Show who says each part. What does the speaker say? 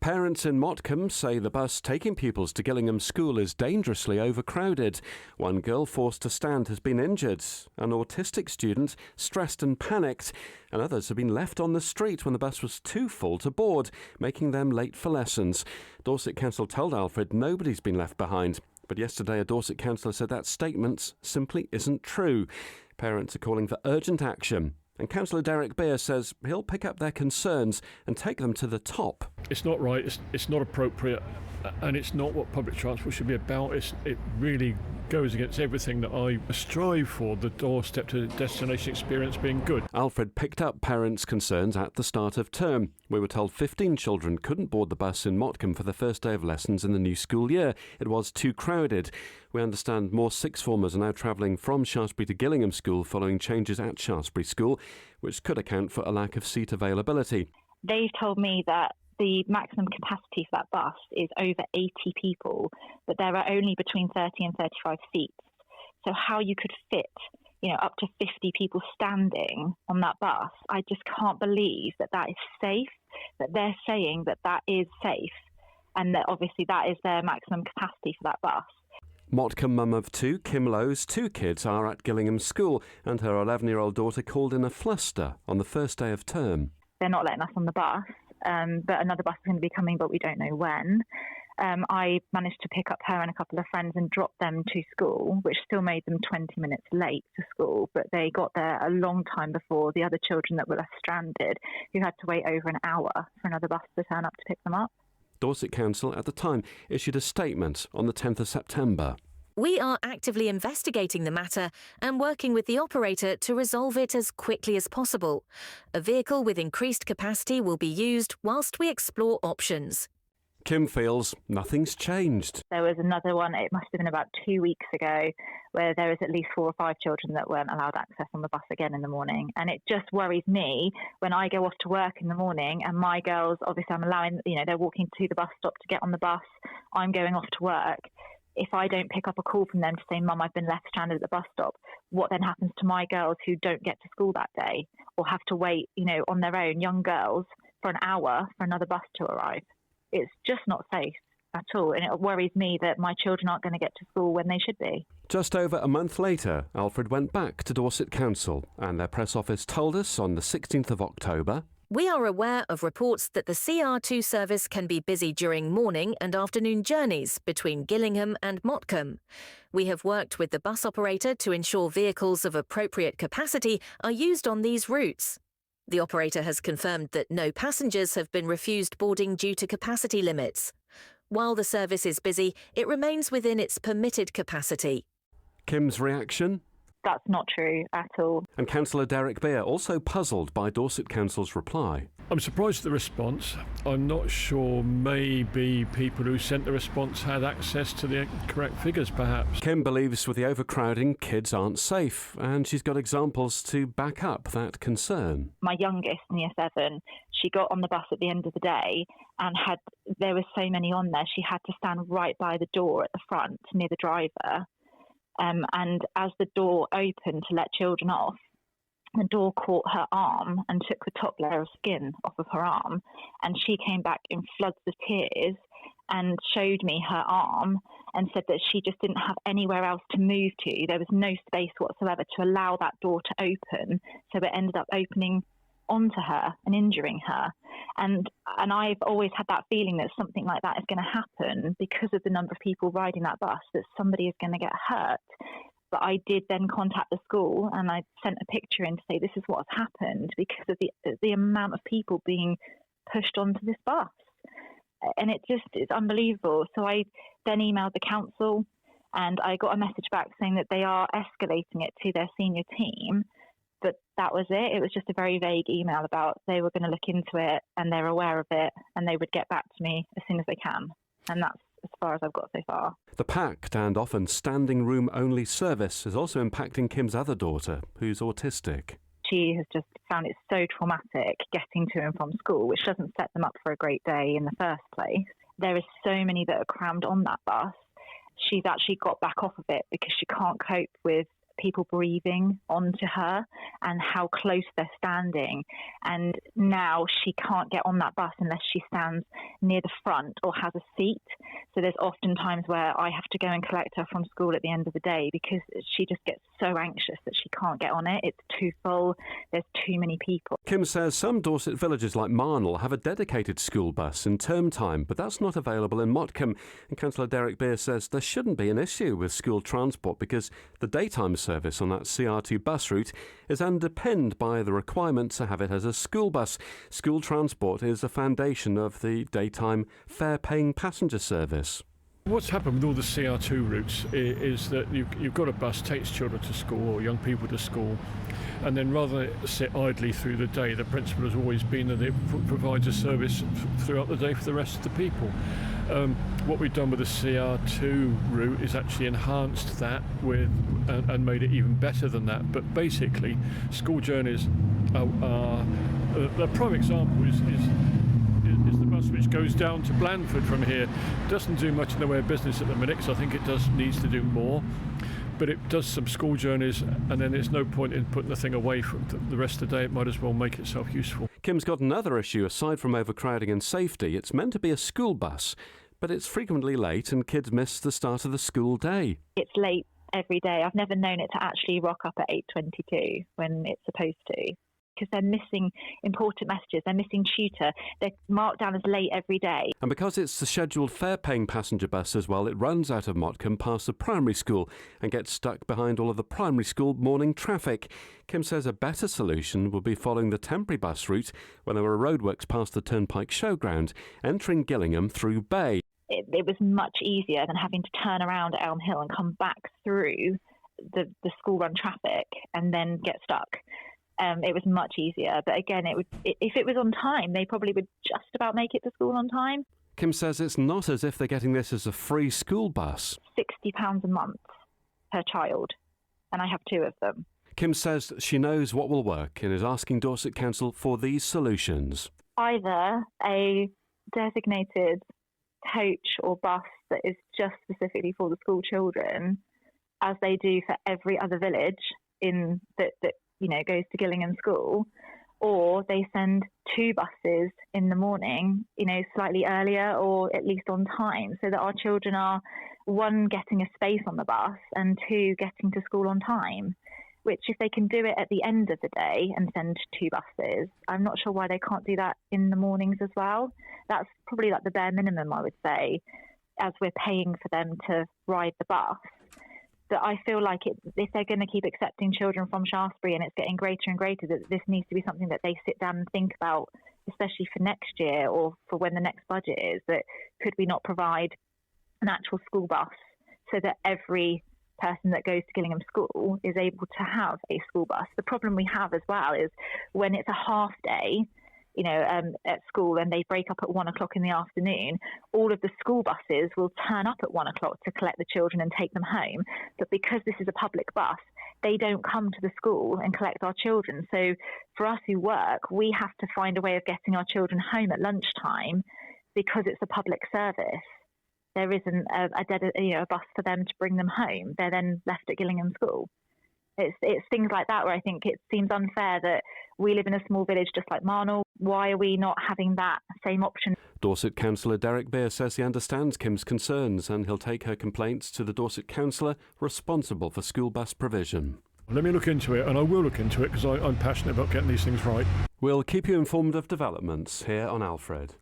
Speaker 1: Parents in Motcombe say the bus taking pupils to Gillingham School is dangerously overcrowded. One girl forced to stand has been injured, an autistic student stressed and panicked, and others have been left on the street when the bus was too full to board, making them late for lessons. Dorset Council told Alfred nobody's been left behind. But yesterday a Dorset councillor said that statement simply isn't true. Parents are calling for urgent action. And Councillor Derek Beer says he'll pick up their concerns and take them to the top.
Speaker 2: It's not right, it's not appropriate, and it's not what public transport should be about. It really goes against everything that I strive for, the doorstep to destination experience being good.
Speaker 1: Alfred picked up parents' concerns at the start of term. We were told 15 children couldn't board the bus in Motcombe for the first day of lessons in the new school year. It was too crowded. We understand more sixth formers are now travelling from Shaftesbury to Gillingham School following changes at Shaftesbury School, which could account for a lack of seat availability.
Speaker 3: They've told me that the maximum capacity for that bus is over 80 people, but there are only between 30 and 35 seats. So how you could fit, up to 50 people standing on that bus, I just can't believe that is safe, that they're saying that is safe, and that obviously that is their maximum capacity for that bus.
Speaker 1: Motcombe mum of two, Kim Lowe's two kids are at Gillingham School, and her 11-year-old daughter called in a fluster on the first day of term.
Speaker 3: They're not letting us on the bus, but another bus is going to be coming, but we don't know when. I managed to pick up her and a couple of friends and drop them to school, which still made them 20 minutes late to school, but they got there a long time before the other children that were left stranded, who had to wait over an hour for another bus to turn up to pick them up.
Speaker 1: Dorset Council at the time issued a statement on the 10th of September.
Speaker 4: We are actively investigating the matter and working with the operator to resolve it as quickly as possible. A vehicle with increased capacity will be used whilst we explore options.
Speaker 1: Kim feels nothing's changed.
Speaker 3: There was another one, it must have been about 2 weeks ago, where there was at least 4 or 5 children that weren't allowed access on the bus again in the morning. And it just worries me when I go off to work in the morning and my girls, obviously I'm allowing, they're walking to the bus stop to get on the bus. I'm going off to work. If I don't pick up a call from them to say, Mum, I've been left stranded at the bus stop, what then happens to my girls who don't get to school that day or have to wait, on their own, young girls, for an hour for another bus to arrive? It's just not safe at all, and it worries me that my children aren't going to get to school when they should be.
Speaker 1: Just over a month later, Alfred went back to Dorset Council, and their press office told us on the 16th of October,
Speaker 4: we are aware of reports that the CR2 service can be busy during morning and afternoon journeys between Gillingham and Motcombe. We have worked with the bus operator to ensure vehicles of appropriate capacity are used on these routes. The operator has confirmed that no passengers have been refused boarding due to capacity limits. While the service is busy, it remains within its permitted capacity.
Speaker 1: Kim's reaction?
Speaker 3: That's not true at all.
Speaker 1: And Councillor Derek Beer also puzzled by Dorset Council's reply.
Speaker 2: I'm surprised at the response. I'm not sure maybe people who sent the response had access to the correct figures, perhaps.
Speaker 1: Kim believes with the overcrowding, kids aren't safe, and she's got examples to back up that concern.
Speaker 3: My youngest, in year 7, she got on the bus at the end of the day and there were so many on there, she had to stand right by the door at the front near the driver. And as the door opened to let children off, the door caught her arm and took the top layer of skin off of her arm. And she came back in floods of tears and showed me her arm and said that she just didn't have anywhere else to move to. There was no space whatsoever to allow that door to open. So it ended up opening onto her and injuring her. And I've always had that feeling that something like that is going to happen because of the number of people riding that bus, that somebody is going to get hurt. But I did then contact the school and I sent a picture in to say this is what's happened because of the amount of people being pushed onto this bus. And it's unbelievable. So I then emailed the council and I got a message back saying that they are escalating it to their senior team. But that was it. It was just a very vague email about they were going to look into it and they're aware of it and they would get back to me as soon as they can. And that's as far as I've got so far.
Speaker 1: The packed and often standing room only service is also impacting Kim's other daughter, who's autistic.
Speaker 3: She has just found it so traumatic getting to and from school, which doesn't set them up for a great day in the first place. There are so many that are crammed on that bus. She's actually got back off of it because she can't cope with people breathing onto her and how close they're standing. And now she can't get on that bus unless she stands near the front or has a seat. So there's often times where I have to go and collect her from school at the end of the day because she just gets so anxious that she can't get on it. It's too full. There's too many people.
Speaker 1: Kim says some Dorset villages like Marnell have a dedicated school bus in term time, but that's not available in Motcombe. And Councillor Derek Beer says there shouldn't be an issue with school transport because the daytime service on that CR2 bus route is underpinned by the requirement to have it as a school bus. School transport is the foundation of the daytime fare-paying passenger service.
Speaker 2: What's happened with all the CR2 routes is that you've got a bus takes children to school or young people to school, and then rather than sit idly through the day, the principle has always been that it provides a service throughout the day for the rest of the people. What we've done with the CR2 route is actually enhanced that and made it even better than that. But basically, school journeys are the prime example is the bus which goes down to Blandford from here. Doesn't do much in the way of business at the minute, because I think it needs to do more. But it does some school journeys, and then there's no point in putting the thing away for the rest of the day. It might as well make itself useful.
Speaker 1: Kim's got another issue aside from overcrowding and safety. It's meant to be a school bus, but it's frequently late and kids miss the start of the school day.
Speaker 3: It's late every day. I've never known it to actually rock up at 8:22 when it's supposed to, because they're missing important messages, they're missing tutor, they're marked down as late every day.
Speaker 1: And because it's the scheduled fare-paying passenger bus as well, it runs out of Motcombe past the primary school and gets stuck behind all of the primary school morning traffic. Kim says a better solution would be following the temporary bus route when there were roadworks past the Turnpike Showground, entering Gillingham through Bay.
Speaker 3: It was much easier than having to turn around at Elm Hill and come back through the school run traffic and then get stuck. It was much easier. But again, if it was on time, they probably would just about make it to school on time.
Speaker 1: Kim says it's not as if they're getting this as a free school bus.
Speaker 3: £60 a month per child, and I have 2 of them.
Speaker 1: Kim says she knows what will work and is asking Dorset Council for these solutions.
Speaker 3: Either a designated coach or bus that is just specifically for the school children, as they do for every other village in that goes to Gillingham School, or they send 2 buses in the morning, slightly earlier or at least on time, so that our children are, 1, getting a space on the bus and 2, getting to school on time. Which, if they can do it at the end of the day and send 2 buses, I'm not sure why they can't do that in the mornings as well. That's probably like the bare minimum, I would say, as we're paying for them to ride the bus. But I feel like if they're going to keep accepting children from Shaftesbury and it's getting greater and greater, that this needs to be something that they sit down and think about, especially for next year or for when the next budget is, that could we not provide an actual school bus so that every person that goes to Gillingham School is able to have a school bus. The problem we have as well is when it's a half day, at school and they break up at 1 o'clock in the afternoon, all of the school buses will turn up at 1 o'clock to collect the children and take them home. But because this is a public bus, they don't come to the school and collect our children. So for us who work, we have to find a way of getting our children home at lunchtime because it's a public service. There isn't a bus for them to bring them home. They're then left at Gillingham School. It's things like that where I think it seems unfair that we live in a small village just like Marnell. Why are we not having that same option?
Speaker 1: Dorset Councillor Derek Beer says he understands Kim's concerns and he'll take her complaints to the Dorset Councillor responsible for school bus provision.
Speaker 2: Let me look into it, and I will look into it because I'm passionate about getting these things right.
Speaker 1: We'll keep you informed of developments here on Alfred.